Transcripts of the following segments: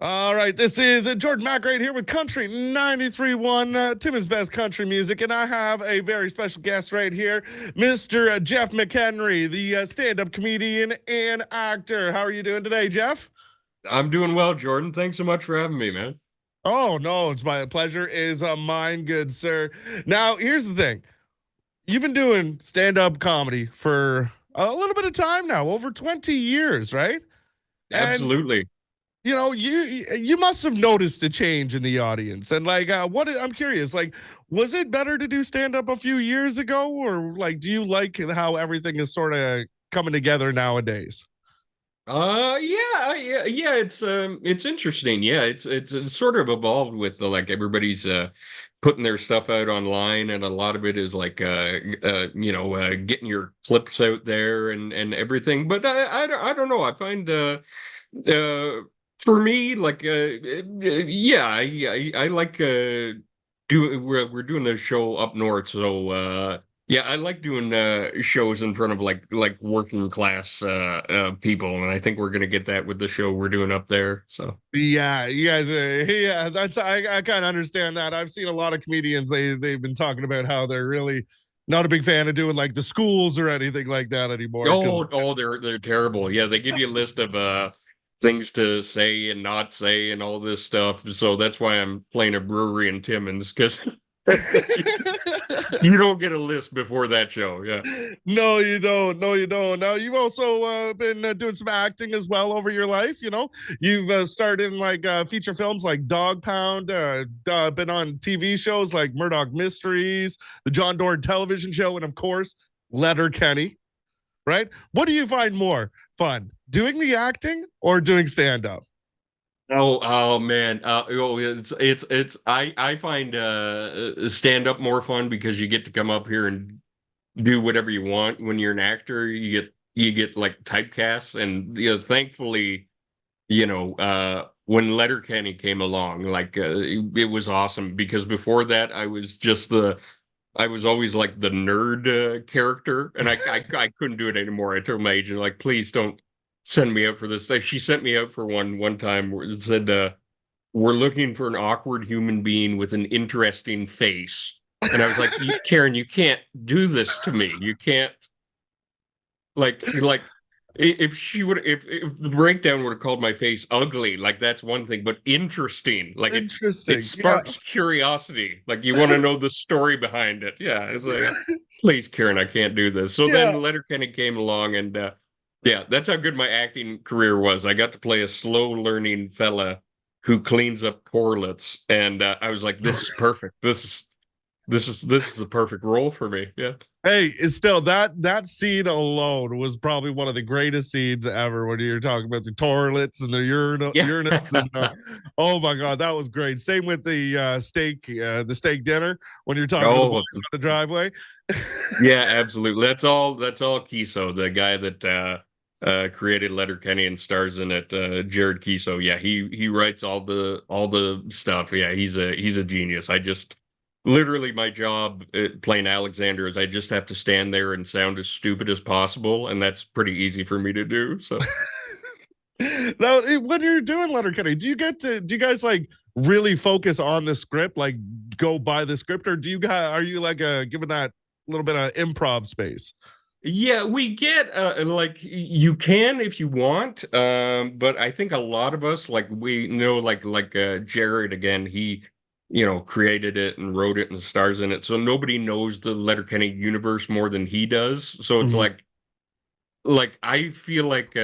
All right, this is Jordan Mac right here with Country 93.1, Timmins Best Country Music, and I have a very special guest right here, Mr. Jeff McEnery, the stand-up comedian and actor. How are you doing today, Jeff? I'm doing well, Jordan. Thanks so much for having me, man. Oh, no, it's my pleasure is mine, good sir. Now, here's the thing. You've been doing stand-up comedy for a little bit of time now, over 20 years, right? And Absolutely. you must have noticed a change in the audience, and like, what I'm curious, like, was it better to do stand up a few years ago, or like, do you like how everything is sort of coming together nowadays? Yeah. It's interesting. Yeah, it's sort of evolved with like everybody's putting their stuff out online, and a lot of it is like getting your clips out there and everything. But I don't know. I find uh for me like yeah, I like we're doing a show up north, so yeah, I like doing shows in front of like working class people, and I think we're gonna get that with the show we're doing up there. So Yeah, you guys are. Yeah, that's I kind of understand that. I've seen a lot of comedians. They've been talking about how they're really not a big fan of doing like the schools or anything like that anymore. Because they're terrible. Yeah, they give you a list of things to say and not say and all this stuff. So that's why I'm playing a brewery in Timmins, because you don't get a list before that show. Yeah. No, you don't. No, you don't. Now you've also been doing some acting as well over your life. You've starred in like feature films like Dog Pound. Been on TV shows like Murdoch Mysteries, the John Dorn television show, and of course Letterkenny. Right? What do you find more fun, doing the acting or doing stand up? Oh man. It's I find stand up more fun because you get to come up here and do whatever you want. When you're an actor, you get like typecast, and thankfully, when Letterkenny came along, like it was awesome, because before that I was always like the nerd character, and I couldn't do it anymore. I told my agent, like, please don't send me out for this. She sent me out for one time where it said, "We're looking for an awkward human being with an interesting face," and I was like, Karen, you can't do this to me. You can't like if she would if the breakdown would have called my face ugly, like that's one thing, but interesting, like it Interesting. Yeah. sparks curiosity, like you want to know the story behind it. Yeah, it's like, please, Karen, I can't do this. So Yeah. then Letterkenny came along, and yeah, that's how good my acting career was. I got to play a slow learning fella who cleans up toilets, and I was like, this is perfect. This is the perfect role for me. Yeah. Hey, it's still that scene alone was probably one of the greatest scenes ever when you're talking about the toilets and the Yeah. urinals and oh my god, that was great. Same with the steak dinner when you're talking to the boys Oh, on the driveway. yeah, absolutely. That's all Kiso, the guy that created Letterkenny and stars in it, Jared Kiso. Yeah, he writes all the stuff. Yeah, he's a genius. I just literally my job playing Alexander is I just have to stand there and sound as stupid as possible, and that's pretty easy for me to do. So Now, when you're doing Letterkenny, do you guys like really focus on the script, like go by the script, or do you guys are you like given that little bit of improv space? yeah, we get like you can if you want, but I think a lot of us like we know like Jared again, he created it and wrote it and stars in it, so nobody knows the Letterkenny universe more than he does. So it's Mhm. like I feel like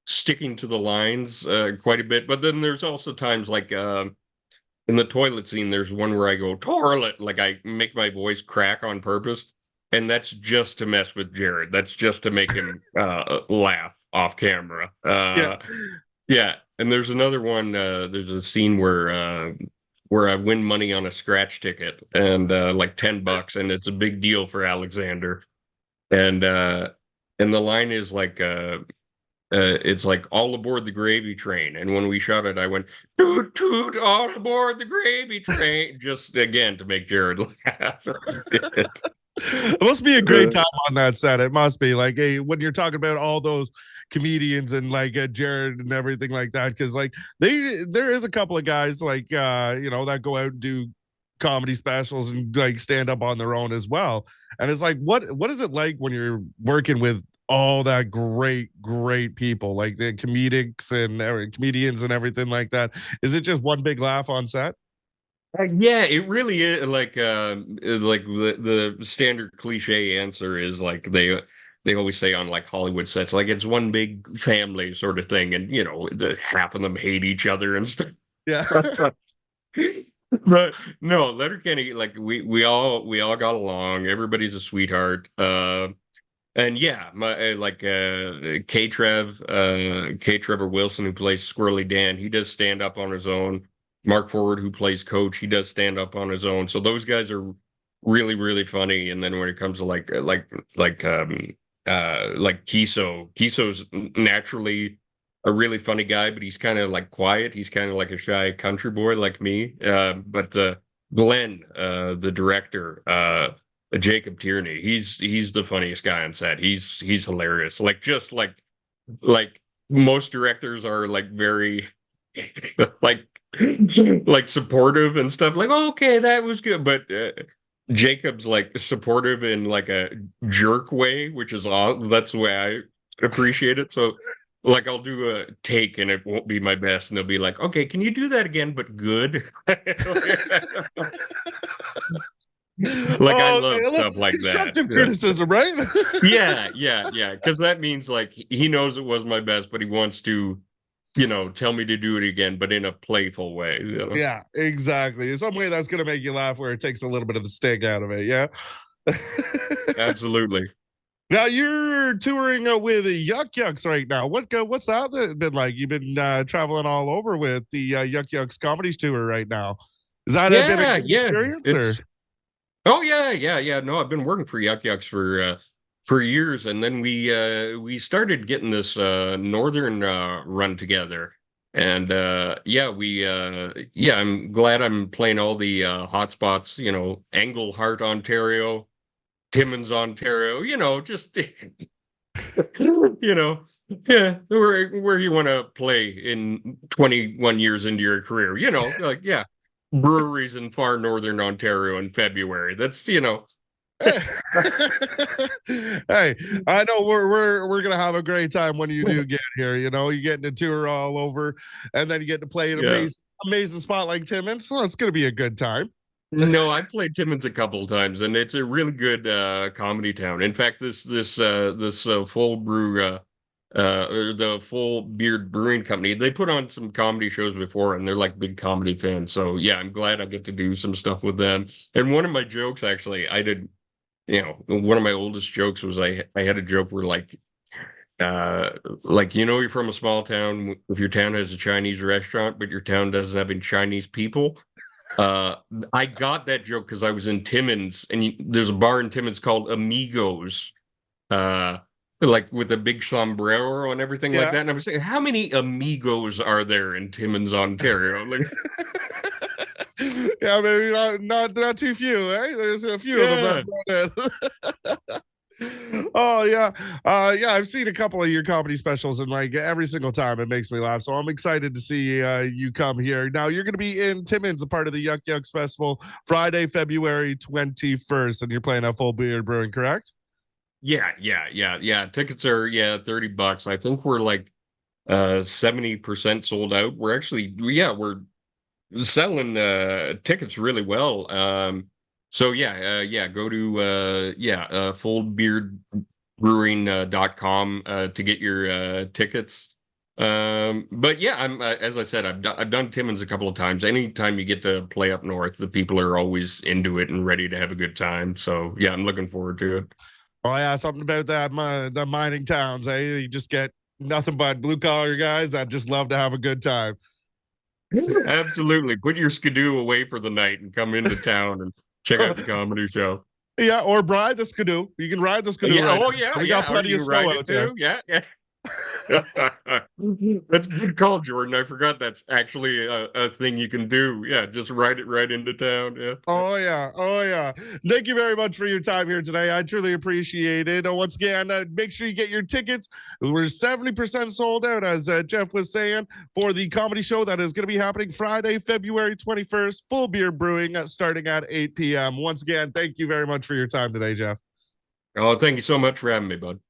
sticking to the lines quite a bit, but then there's also times like in the toilet scene, there's one where I go toilet, like I make my voice crack on purpose, and that's just to mess with Jared. That's just to make him laugh off camera. Yeah. Yeah, and there's another one. There's a scene where I win money on a scratch ticket, and like $10, and it's a big deal for Alexander. And and the line is like it's like all aboard the gravy train. And when we shot it, I went toot toot all aboard the gravy train, just again to make Jared laugh. It must be a great time on that set. It must be like, hey, when you're talking about all those comedians and like Jared and everything like that. Because like there is a couple of guys like that go out and do comedy specials and like stand up on their own as well. And it's like, what is it like when you're working with all that great people like the comedians and everything like that? Is it just one big laugh on set? Yeah, it really is like the standard cliche answer is like they always say on like Hollywood sets, like it's one big family sort of thing, and half of them hate each other and stuff. Yeah. But no, Letterkenny, like we all got along. Everybody's a sweetheart. And yeah, my K Trevor Wilson, who plays Squirrely Dan, he does stand up on his own. Mark Forward, who plays Coach, he does stand up on his own. So those guys are really, really funny. And then when it comes to like Kiso's naturally a really funny guy, but he's kind of like quiet. He's kind of like a shy country boy like me. But Glenn, the director, Jacob Tierney, he's the funniest guy on set. He's hilarious. Like just like most directors are like very like like supportive and stuff. Like, oh, okay, that was good. But Jacob's like supportive in like a jerk way, which is awesome. That's the way I appreciate it. So like I'll do a take and it won't be my best, and they'll be like, okay, can you do that again, but good? Like I love stuff like that. Constructive criticism, right? Yeah. Because that means like he knows it was my best, but he wants to, tell me to do it again, but in a playful way. Yeah, exactly. In some way that's gonna make you laugh where it takes a little bit of the sting out of it. Yeah. Absolutely. Now you're touring with the Yuck Yucks right now. What's that been like? You've been traveling all over with the Yuck Yucks comedy tour right now. Has that been a good experience? Oh yeah. No, I've been working for Yuck Yucks for years, and then we started getting this northern run together, and I'm glad I'm playing all the hot spots. Englehart, Ontario, Timmins, Ontario. Just yeah, where you want to play in 21 years into your career. Like yeah, breweries in far northern Ontario in February. That's Hey, I know we're gonna have a great time when you do get here. You get to tour all over, and then you get to play an amazing spot like Timmins. Well, it's gonna be a good time. No, I've played Timmins a couple of times, and it's a really good comedy town. In fact, this full brew the Full Beard Brewing Company, they put on some comedy shows before, and they're like big comedy fans. So yeah, I'm glad I get to do some stuff with them. And one of my jokes, actually, I did. One of my oldest jokes was I had a joke where you're from a small town. If your town has a Chinese restaurant, but your town doesn't have any Chinese people. I got that joke because I was in Timmins, and there's a bar in Timmins called Amigos, like with a big sombrero and everything like that. And I was saying, how many Amigos are there in Timmins, Ontario? Like, yeah, maybe not too few, eh? There's a few of them. That's about it. Oh yeah. I've seen a couple of your comedy specials, and like every single time it makes me laugh. So I'm excited to see you come here. Now you're gonna be in Timmins, a part of the Yuck Yucks Festival, Friday, February 21st, and you're playing at Full Beard Brewing, correct? Yeah. Tickets are $30. I think we're like 70% sold out. We're actually we're selling tickets really well. So go to fullbeardbrewing.com to get your tickets. But yeah, I'm as I said, I've done Timmins a couple of times. Anytime you get to play up north, the people are always into it and ready to have a good time. So yeah, I'm looking forward to it. Oh yeah, something about that the mining towns. You just get nothing but blue collar guys that just love to have a good time. Absolutely. Put your skidoo away for the night and come into town and check out the comedy show. Yeah, or ride the skidoo. You can ride the skidoo. Yeah, right oh yeah, we got plenty of snow out there. Yeah. That's a good call, Jordan. I forgot that's actually a thing you can do. Yeah, just ride it right into town. Yeah. Oh yeah, oh yeah. Thank you very much for your time here today. I truly appreciate it. Once again, make sure you get your tickets. We're 70% sold out, as Jeff was saying, for the comedy show that is going to be happening Friday, February 21st. Full beer brewing starting at 8 p.m. Once again, thank you very much for your time today, Jeff. Oh, thank you so much for having me, bud.